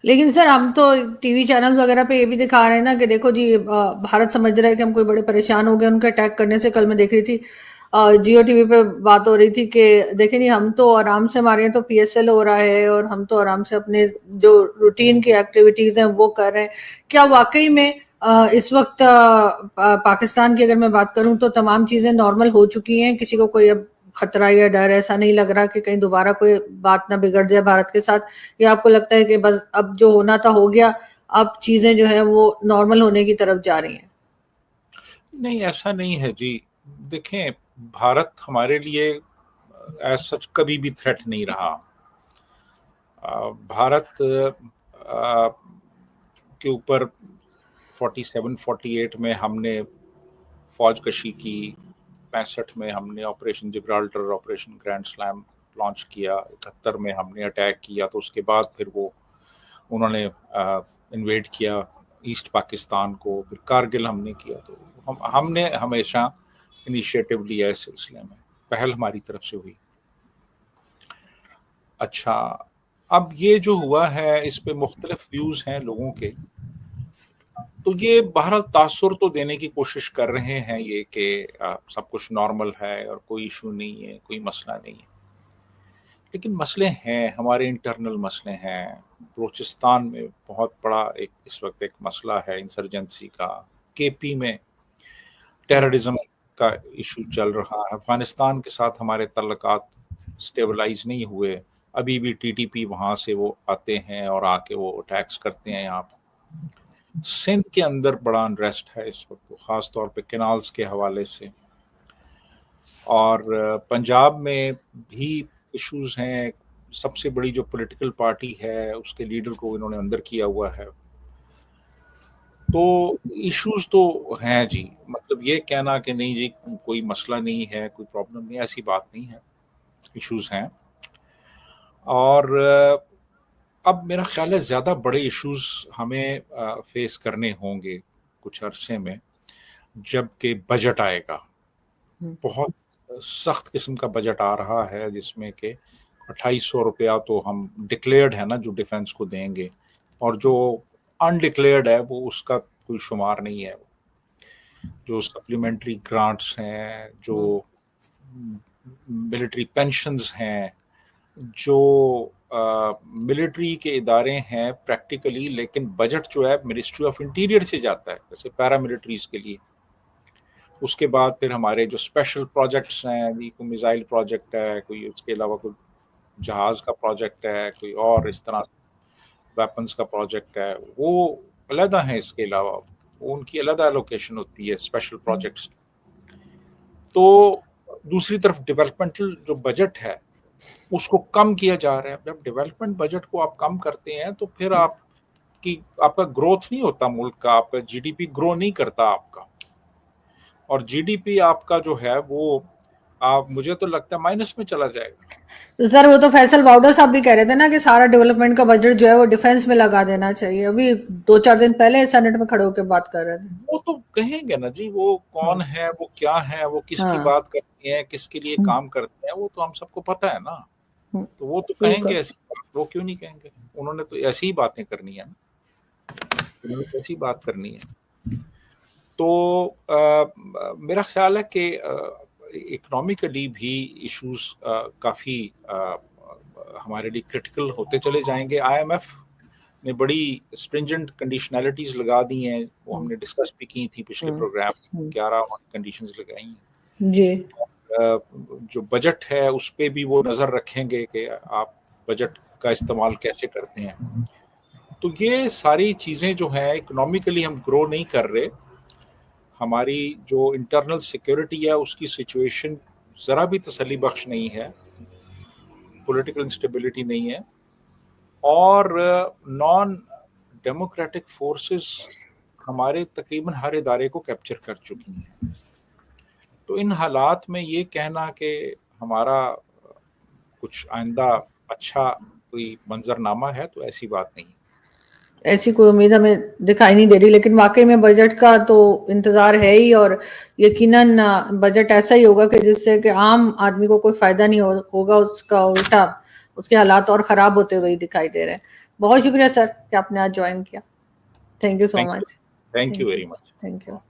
लेकिन सर हम तो टीवी चैनल वगैरह पे ये भी दिखा रहे हैं ना कि देखो जी, भारत समझ रहा है कि हम कोई बड़े परेशान हो गए उनके अटैक करने से। कल मैं देख रही थी, जियो टीवी पे बात हो रही थी कि देखे नहीं, हम तो आराम से, हमारे यहाँ तो पीएसएल हो रहा है और हम तो आराम से अपने जो रूटीन की एक्टिविटीज हैं वो कर रहे हैं। क्या वाकई में इस वक्त पाकिस्तान की अगर मैं बात करूं तो तमाम चीजें नॉर्मल हो चुकी हैं? किसी को कोई अब खतरा या डर ऐसा नहीं लग रहा कि कहीं दोबारा कोई बात ना बिगड़ जाए भारत के साथ? या आपको लगता है कि बस अब जो होना था हो गया, अब चीजें जो है वो नॉर्मल होने की तरफ जा रही हैं? नहीं, ऐसा नहीं है जी। देखें, भारत हमारे लिए एज सच कभी भी थ्रेट नहीं रहा। भारत के ऊपर 47-48 में हमने फौज कशी की, 65 में हमने operation Gibraltar, operation grand slam launch किया, 71 में हमने अटैक किया, तो उसके बाद फिर वो उन्होंने इन्वेड किया ईस्ट पाकिस्तान को, फिर कारगिल हमने किया। तो हमने हमेशा इनिशिएटिव लिया इस सिलसिले में, पहल हमारी तरफ से हुई। अच्छा, अब ये जो हुआ है इस पे मुख्तलिफ व्यूज हैं लोगों के। तो ये बहरहाल तासुर तो देने की कोशिश कर रहे हैं ये कि सब कुछ नॉर्मल है और कोई इशू नहीं है, कोई मसला नहीं है। लेकिन मसले हैं, हमारे इंटरनल मसले हैं। बलूचिस्तान में बहुत बड़ा एक इस वक्त एक मसला है इंसर्जेंसी का। केपी में टेररिज्म का इशू चल रहा है। अफगानिस्तान के साथ हमारे तल्लकात स्टेबलाइज नहीं हुए, अभी भी टीटीपी वहां से वो आते हैं और आके वो अटैक्स करते हैं यहाँ पर। सिंध के अंदर बड़ा अनरेस्ट है इस वक्त, खास तौर पे कैनाल्स के हवाले से। और पंजाब में भी इश्यूज हैं। सबसे बड़ी जो पॉलिटिकल पार्टी है उसके लीडर को इन्होंने अंदर किया हुआ है। तो इश्यूज तो हैं जी। मतलब ये कहना कि नहीं जी कोई मसला नहीं है, कोई प्रॉब्लम नहीं, ऐसी बात नहीं है, इश्यूज हैं। और अब मेरा ख्याल है ज़्यादा बड़े इश्यूज हमें फेस करने होंगे कुछ अरसे में, जबकि बजट आएगा। बहुत सख्त किस्म का बजट आ रहा है जिसमें कि 2800 रुपया तो हम डिक्लेयर्ड है ना जो डिफेंस को देंगे, और जो अनडिक्लेयर्ड है वो उसका कोई शुमार नहीं है। जो सप्लीमेंट्री ग्रांट्स हैं, जो मिलिट्री पेंशन्स हैं, जो मिलिट्री के इदारे हैं प्रैक्टिकली, लेकिन बजट जो है मिनिस्ट्री ऑफ इंटीरियर से जाता है, जैसे पैरामिलिट्रीज के लिए। उसके बाद फिर हमारे जो स्पेशल प्रोजेक्ट्स हैं, कोई मिसाइल प्रोजेक्ट है, कोई उसके अलावा कोई जहाज का प्रोजेक्ट है, कोई और इस तरह वेपन्स का प्रोजेक्ट है, वो अलग है। इसके अलावा वो उनकी अलग एलोकेशन होती है स्पेशल प्रोजेक्ट्स। तो दूसरी तरफ डेवलपमेंटल जो बजट है उसको कम किया जा रहा है। जब डेवलपमेंट बजट को आप कम करते हैं तो फिर आपका ग्रोथ नहीं होता मुल्क का, आपका जीडीपी ग्रो नहीं करता आपका, और जीडीपी आपका जो है वो मुझे तो लगता है माइनस में चला जाएगा। तो सर वो तो फैसल बाउडर साहब भी कह रहे थे ना कि सारा डेवलपमेंट का बजट जो है वो डिफेंस में लगा देना चाहिए। अभी 2-4 दिन पहले सेनेट में खड़े होकर बात कर रहे थे। वो तो कहेंगे ना जी, वो कौन है, वो क्या है, वो किसकी हाँ। बात करते हैं, किसके लिए काम करते हैं, वो तो हम सबको पता है ना। तो वो तो कहेंगे बिल्कुल। ऐसी बात, वो क्यों नहीं कहेंगे? उन्होंने तो ऐसी ही बातें करनी है ना, उन्होंने तो ऐसी बात करनी है। तो मेरा ख्याल है कि इकोनॉमिकली भी इश्यूज काफ़ी हमारे लिए क्रिटिकल होते चले जाएंगे। आईएमएफ ने बड़ी स्ट्रिंजेंट कंडीशनैलिटीज लगा दी हैं, वो हमने डिस्कस भी की थी पिछले प्रोग्राम में, 11 कंडीशंस लगाई हैं। जी। जो बजट है उस पर भी वो नज़र रखेंगे कि आप बजट का इस्तेमाल कैसे करते हैं। तो ये सारी चीज़ें जो हैं, इकोनॉमिकली हम ग्रो नहीं कर रहे, हमारी जो इंटरनल सिक्योरिटी है उसकी सिचुएशन ज़रा भी तसल्ली बख्श नहीं है, पॉलिटिकल इंस्टेबिलिटी नहीं है, और नॉन डेमोक्रेटिक फोर्सेस हमारे तकरीबन हर इदारे को कैप्चर कर चुकी हैं। तो इन हालात में ये कहना कि हमारा कुछ आइंदा अच्छा कोई मंजरनामा है, तो ऐसी बात नहीं। ऐसी कोई उम्मीद हमें दिखाई नहीं दे रही, लेकिन वाकई में बजट का तो इंतजार है ही, और यकीनन बजट ऐसा ही होगा कि जिससे कि आम आदमी को कोई फायदा नहीं होगा, उसका उल्टा उसके हालात और खराब होते हुए दिखाई दे रहे हैं। बहुत शुक्रिया सर कि आपने आज ज्वाइन किया। Thank you so thank you, much. Thank you very much. Thank you.